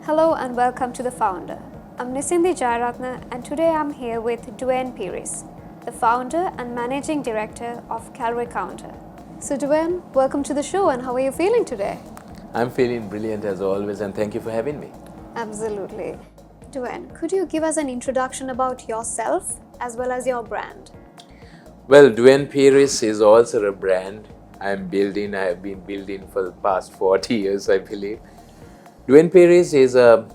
Hello and welcome to The Founder. I'm Nisindi Jayaratne and today I'm here with Duaine Peiris, the founder and managing director of Calorie. So Duaine, welcome to the show and how are you feeling today? I'm feeling brilliant as always and thank you for having me. Absolutely. Duaine, could you give us an introduction about yourself as well as your brand? Well, Duaine Peiris is also a brand I have been building for the past 40 years, I believe. Duaine Peiris is a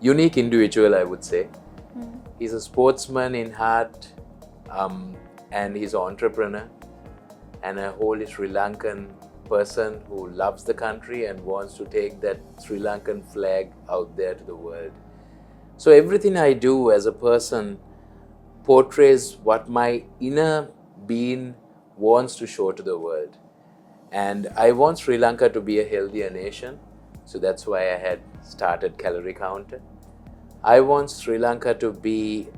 unique individual, I would say. He's a sportsman in heart and he's an entrepreneur and a wholly Sri Lankan person who loves the country and wants to take that Sri Lankan flag out there to the world. So everything I do as a person portrays what my inner being wants to show to the world. And I want Sri Lanka to be a healthier nation. So that's why I had started Calorie Counter. I want Sri Lanka to be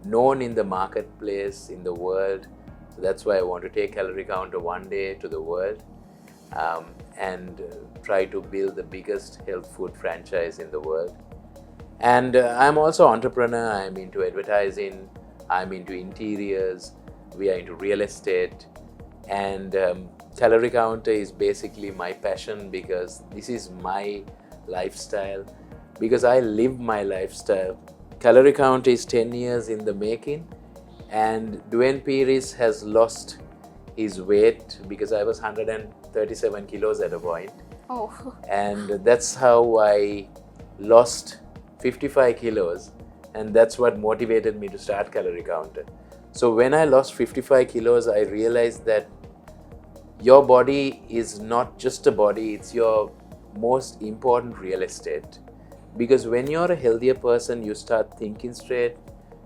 known in the marketplace, in the world. So that's why I want to take Calorie Counter one day to the world and try to build the biggest health food franchise in the world. And I'm also an entrepreneur. I'm into advertising. I'm into interiors. We are into real estate. And Calorie Counter is basically my passion because this is my lifestyle, because I live my lifestyle. Calorie Counter is 10 years in the making, and Duaine Peiris has lost his weight because I was 137 kilos at a point. Oh. And that's how I lost 55 kilos, and that's what motivated me to start Calorie Counter. So when I lost 55 kilos, I realized that your body is not just a body, it's your most important real estate. Because when you're a healthier person, you start thinking straight,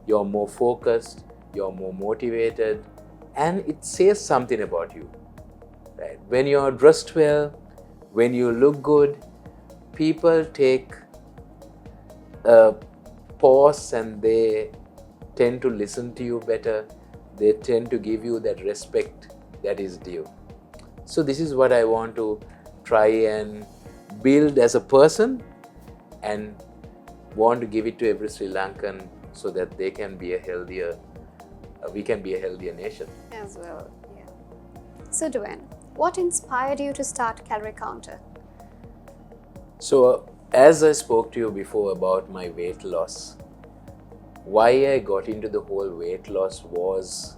you're more focused, you're more motivated, and it says something about you. Right? When you're dressed well, when you look good, people take a pause and they tend to listen to you better. They tend to give you that respect that is due. So this is what I want to try and build as a person and want to give it to every Sri Lankan so that they can be a healthier, we can be a healthier nation. As well, yeah. So Duaine, what inspired you to start Calorie Counter? So as I spoke to you before about my weight loss, why I got into the whole weight loss was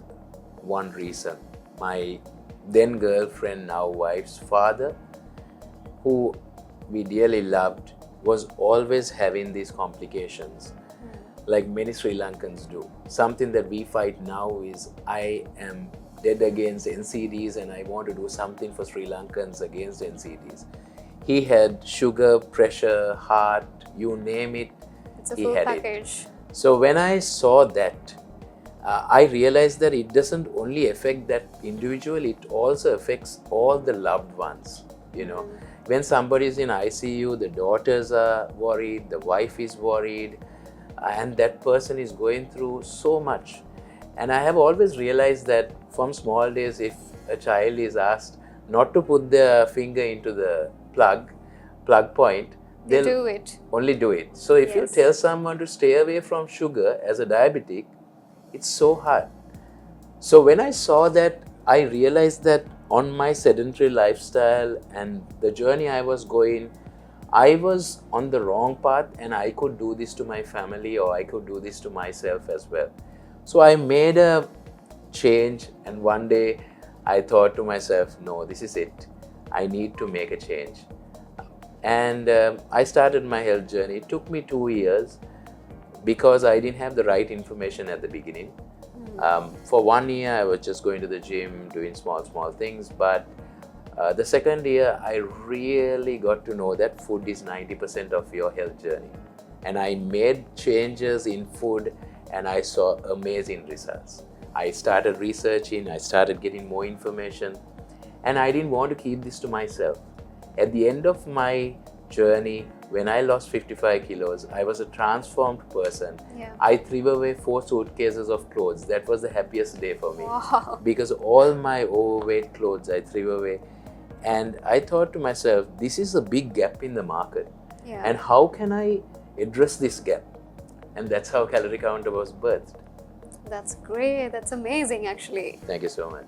one reason. My then girlfriend, now wife's father, who we dearly loved, was always having these complications, like many Sri Lankans do. Something that we fight now is I am dead against NCDs and I want to do something for Sri Lankans against NCDs. He had sugar, pressure, heart, you name it, It's a he full had package. it. So when I saw that, I realized that it doesn't only affect that individual, it also affects all the loved ones. You know, when somebody is in ICU, the daughters are worried, the wife is worried, and that person is going through so much. And I have always realized that from small days, if a child is asked not to put their finger into the plug point, You they'll do it. only do it. So if you Yes. tell someone to stay away from sugar as a diabetic, it's so hard. So when I saw that, I realized that on my sedentary lifestyle and the journey I was going, I was on the wrong path and I could do this to my family or I could do this to myself as well. So I made a change, and one day I thought to myself, no, this is it. I need to make a change. And I started my health journey. It took me 2 years because I didn't have the right information at the beginning. For 1 year, I was just going to the gym, doing small things. But the second year, I really got to know that food is 90% of your health journey. And I made changes in food and I saw amazing results. I started researching, I started getting more information, and I didn't want to keep this to myself. At the end of my journey, when I lost 55 kilos, I was a transformed person. Yeah. I threw away 4 suitcases of clothes. That was the happiest day for me. Wow. Because all my overweight clothes I threw away. And I thought to myself, this is a big gap in the market. Yeah. And how can I address this gap? And that's how Calorie Counter was birthed. That's great. That's amazing, actually. Thank you so much.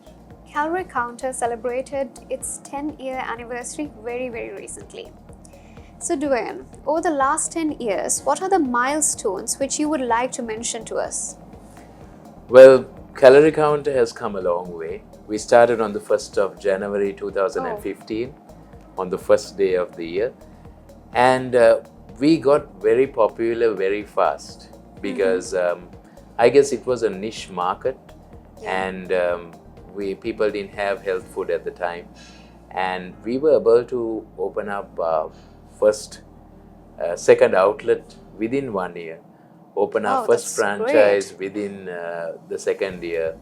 Calorie Counter celebrated its 10-year anniversary very, very recently. So, Duaine, over the last 10 years, what are the milestones which you would like to mention to us? Well, Calorie Counter has come a long way. We started on the 1st of January 2015, on the first day of the year. And we got very popular very fast because I guess it was a niche market, and people didn't have health food at the time. And we were able to open up second outlet within 1 year, open our first franchise within the second year.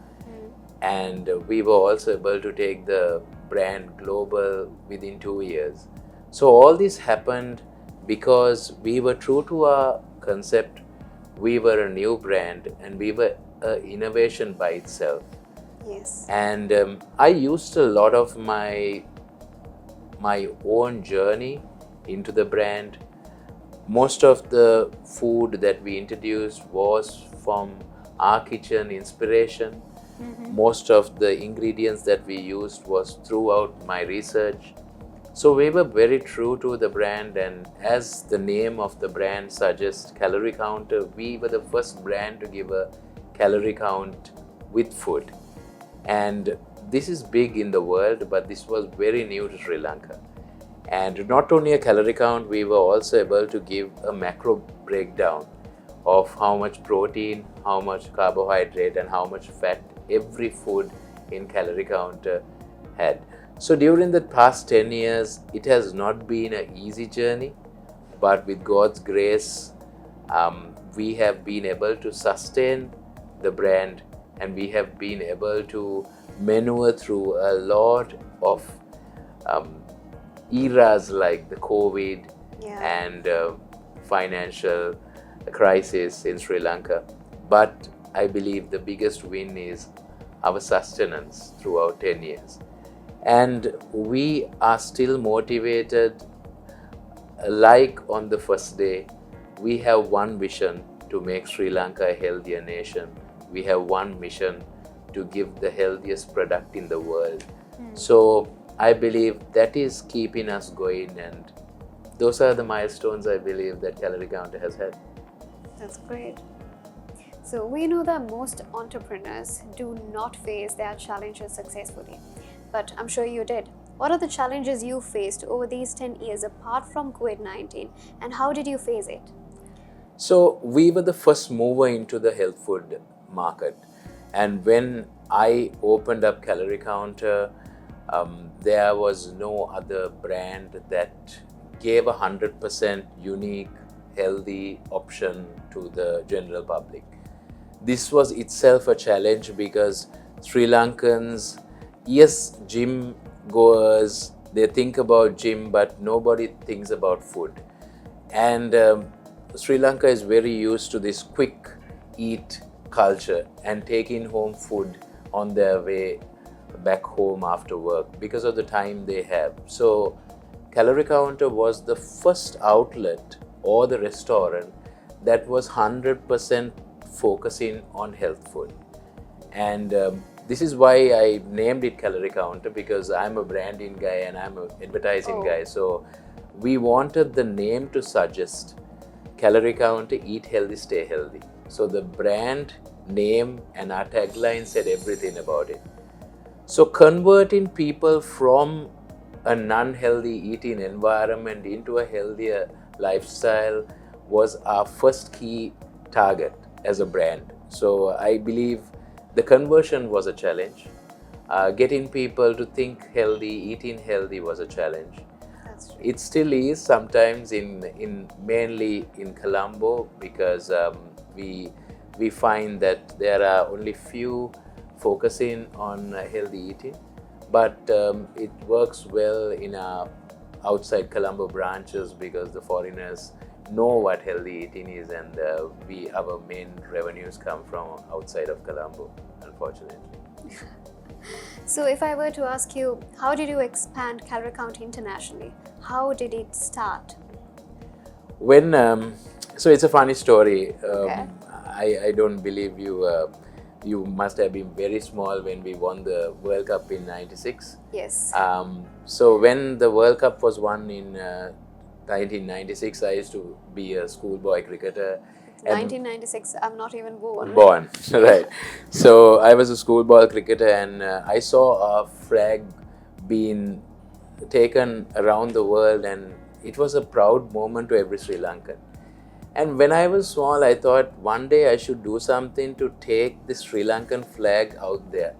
And we were also able to take the brand global within 2 years. So all this happened because we were true to our concept. We were a new brand and we were an innovation by itself. Yes. And I used a lot of my own journey into the brand. Most of the food that we introduced was from our kitchen inspiration. Most of the ingredients that we used was throughout my research. So we were very true to the brand, and as the name of the brand suggests, Calorie Counter, we were the first brand to give a calorie count with food. And this is big in the world, but this was very new to Sri Lanka. And not only a calorie count, we were also able to give a macro breakdown of how much protein, how much carbohydrate, and how much fat every food in Calorie Counter had. So during the past 10 years, it has not been an easy journey, but with God's grace, we have been able to sustain the brand, and we have been able to maneuver through a lot of eras like the COVID and financial crisis in Sri Lanka. But I believe the biggest win is our sustenance throughout 10 years. And we are still motivated. Like on the first day, we have one vision to make Sri Lanka a healthier nation. We have one mission to give the healthiest product in the world. So I believe that is keeping us going, and those are the milestones I believe that Calorie Counter has had. That's great. So we know that most entrepreneurs do not face their challenges successfully, but I'm sure you did. What are the challenges you faced over these 10 years apart from COVID-19, and how did you face it? So we were the first mover into the health food market, and when I opened up Calorie Counter, there was no other brand that gave 100% unique, healthy option to the general public. This was itself a challenge because Sri Lankans, yes, gym goers, they think about gym, but nobody thinks about food. And Sri Lanka is very used to this quick eat culture and taking home food on their way back home after work because of the time they have. So Calorie Counter was the first outlet or the restaurant that was 100% focusing on health food. And this is why I named it Calorie Counter, because I'm a branding guy and I'm an advertising guy. So we wanted the name to suggest Calorie Counter, eat healthy, stay healthy. So the brand name and our tagline said everything about it. So converting people from a non-healthy eating environment into a healthier lifestyle was our first key target as a brand. So I believe the conversion was a challenge. Getting people to think healthy, eating healthy was a challenge. That's true. It still is sometimes mainly in Colombo, because we find that there are only few focusing on healthy eating, but it works well in our outside Colombo branches because the foreigners know what healthy eating is, and our main revenues come from outside of Colombo, unfortunately. So if I were to ask you, how did you expand Calorie Counter internationally? How did it start? When so it's a funny story. Okay. I don't believe you. You must have been very small when we won the World Cup in '96. Yes. So when the World Cup was won in 1996, I used to be a schoolboy cricketer. 1996, I'm not even born. Born, right. So I was a schoolboy cricketer, and I saw a flag being taken around the world, and it was a proud moment to every Sri Lankan. And when I was small, I thought one day I should do something to take the Sri Lankan flag out there.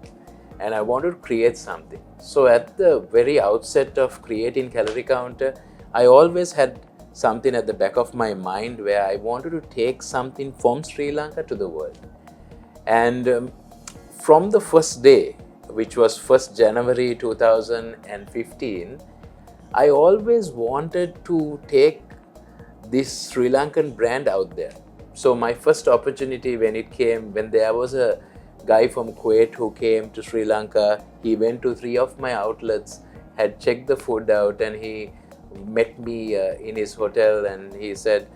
And I wanted to create something. So at the very outset of creating Calorie Counter, I always had something at the back of my mind where I wanted to take something from Sri Lanka to the world. And from the first day, which was 1st January 2015, I always wanted to take this Sri Lankan brand out there. So my first opportunity when there was a guy from Kuwait who came to Sri Lanka, he went to 3 of my outlets, had checked the food out, and he met me in his hotel, and he said,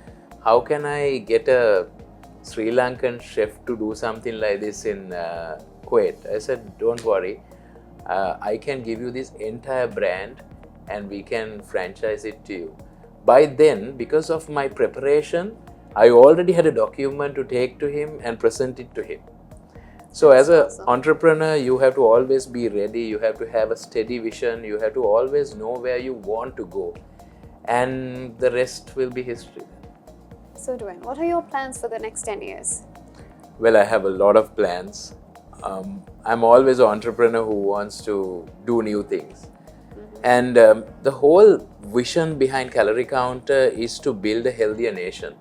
how can I get a Sri Lankan chef to do something like this in Kuwait? I said, don't worry, I can give you this entire brand and we can franchise it to you. By then, because of my preparation, I already had a document to take to him and present it to him. So as an entrepreneur, you have to always be ready, you have to have a steady vision, you have to always know where you want to go, and the rest will be history. So Duaine, what are your plans for the next 10 years? Well, I have a lot of plans. I'm always an entrepreneur who wants to do new things. And the whole vision behind Calorie Counter is to build a healthier nation.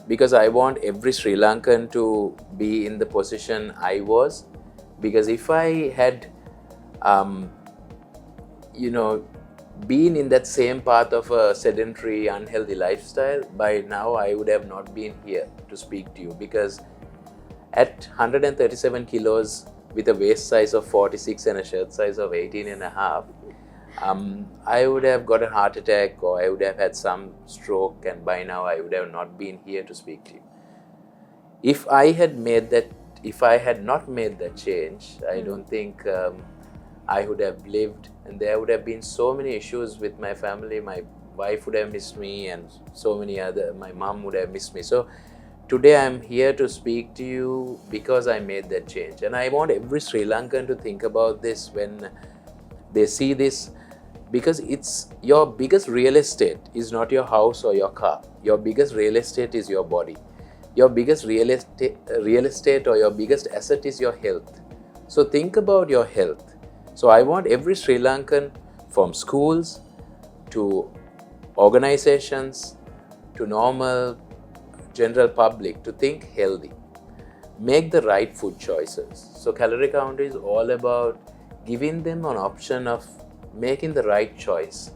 Because I want every Sri Lankan to be in the position I was. Because if I had, been in that same path of a sedentary, unhealthy lifestyle, by now I would have not been here to speak to you. Because at 137 kilos, with a waist size of 46 and a shirt size of 18 and a half, I would have got a heart attack or I would have had some stroke, and by now I would have not been here to speak to you. If I had not made that change, I don't think I would have lived, and there would have been so many issues with my family. My wife would have missed me, and my mom would have missed me. So today I'm here to speak to you because I made that change. And I want every Sri Lankan to think about this when they see this, because it's your biggest real estate is not your house or your car. Your biggest real estate is your body. Your biggest real estate or your biggest asset is your health. So think about your health. So I want every Sri Lankan, from schools to organizations to normal general public, to think healthy. Make the right food choices. So Calorie Counter is all about giving them an option of making the right choice.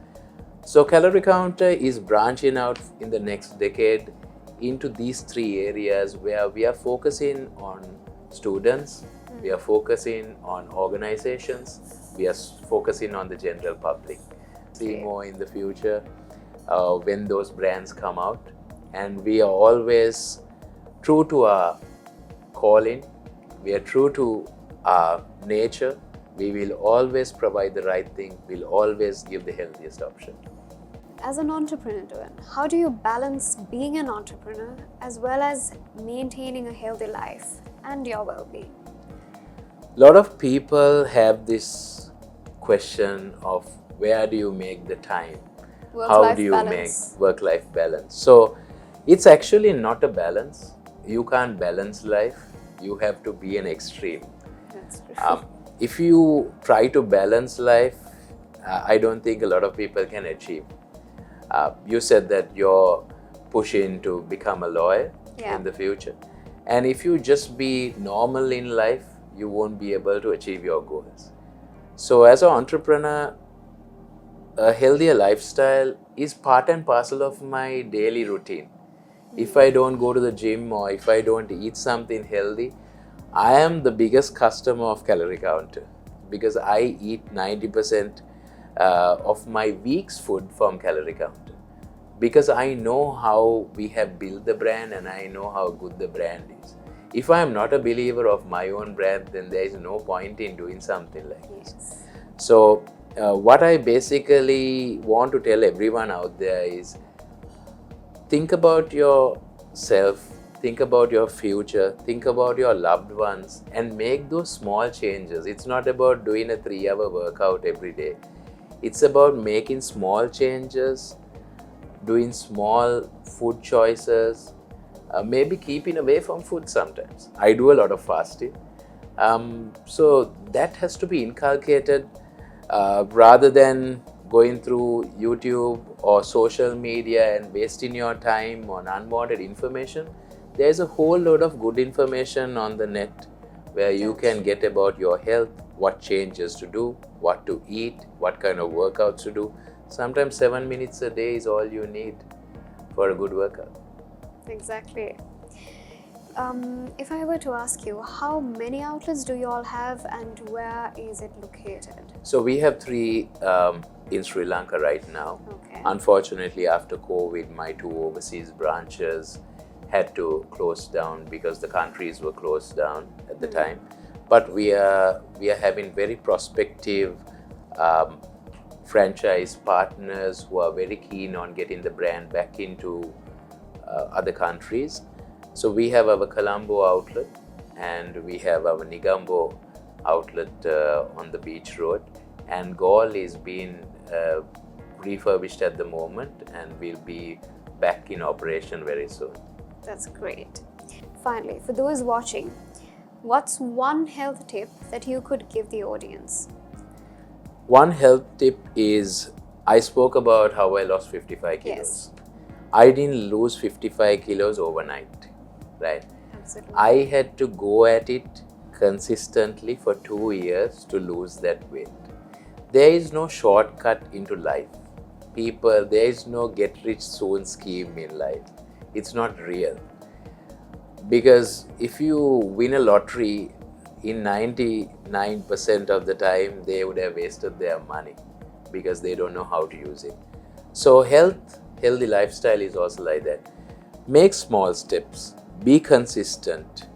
So Calorie Counter is branching out in the next decade into these 3 areas where we are focusing on students, we are focusing on organizations, we are focusing on the general public. See more in the future when those brands come out. And we are always true to our calling, we are true to our nature. We will always provide the right thing, we'll always give the healthiest option. As an entrepreneur, Duaine, how do you balance being an entrepreneur as well as maintaining a healthy life and your well-being? A lot of people have this question of where do you make the time? How do you make work-life balance? So it's actually not a balance. You can't balance life. You have to be an extreme. That's true. If you try to balance life, I don't think a lot of people can achieve. You said that you're pushing to become a lawyer in the future. And if you just be normal in life, you won't be able to achieve your goals. So as an entrepreneur, a healthier lifestyle is part and parcel of my daily routine. If I don't go to the gym or if I don't eat something healthy, I am the biggest customer of Calorie Counter because I eat 90% of my week's food from Calorie Counter. because I know how we have built the brand and I know how good the brand is. If I am not a believer of my own brand, then there is no point in doing something like this. So what I basically want to tell everyone out there is, think about yourself, think about your future, think about your loved ones, and make those small changes. It's not about doing a 3-hour workout every day. It's about making small changes, doing small food choices, maybe keeping away from food sometimes. I do a lot of fasting. So that has to be inculcated rather than going through YouTube or social media and wasting your time on unwanted information. There's a whole load of good information on the net where you can get about your health, what changes to do, what to eat, what kind of workouts to do. Sometimes 7 minutes a day is all you need for a good workout. Exactly. If I were to ask you, how many outlets do you all have and where is it located? So we have 3 in Sri Lanka right now. Okay. Unfortunately, after COVID, my 2 overseas branches had to close down because the countries were closed down at the time. But we are having very prospective franchise partners who are very keen on getting the brand back into other countries. So we have our Colombo outlet and we have our Negombo outlet on the beach road, and Galle is being refurbished at the moment and will be back in operation very soon. That's great. Finally, for those watching, what's one health tip that you could give the audience? One health tip is, I spoke about how I lost 55 kilos. Yes. I didn't lose 55 kilos overnight, right? Absolutely. I had to go at it consistently for 2 years to lose that weight. There is no shortcut into life. People, there is no get rich soon scheme in life. It's not real. Because if you win a lottery, in 99% of the time, they would have wasted their money because they don't know how to use it. So healthy lifestyle is also like that. Make small steps, be consistent,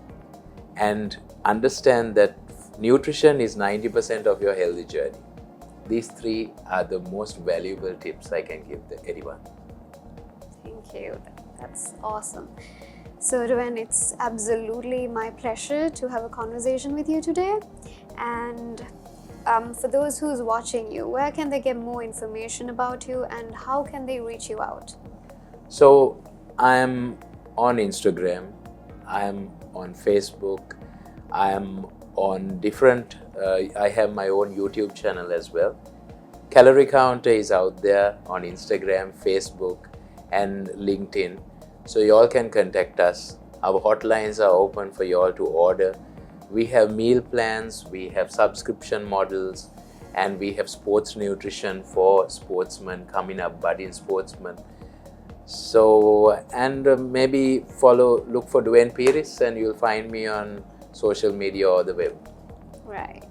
and understand that nutrition is 90% of your healthy journey. These 3 are the most valuable tips I can give anyone. Thank you. That's awesome. So, Duaine, it's absolutely my pleasure to have a conversation with you today. And for those who's watching you, where can they get more information about you and how can they reach you out? So, I am on Instagram, I am on Facebook, I am on different, I have my own YouTube channel as well. Calorie Counter is out there on Instagram, Facebook, and LinkedIn. So you all can contact us. Our hotlines are open for you all to order. We have meal plans, we have subscription models, and we have sports nutrition for sportsmen coming up, budding sportsmen. So, and maybe look for Duaine Peiris and you'll find me on social media or the web. Right.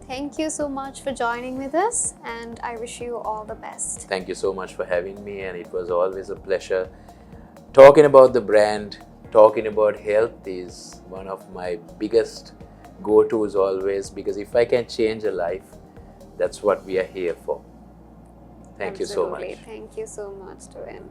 Thank you so much for joining with us and I wish you all the best. Thank you so much for having me, and it was always a pleasure. Talking about the brand, talking about health is one of my biggest go-tos always, because if I can change a life, that's what we are here for. Thank you so much. Thank you so much, Duaine.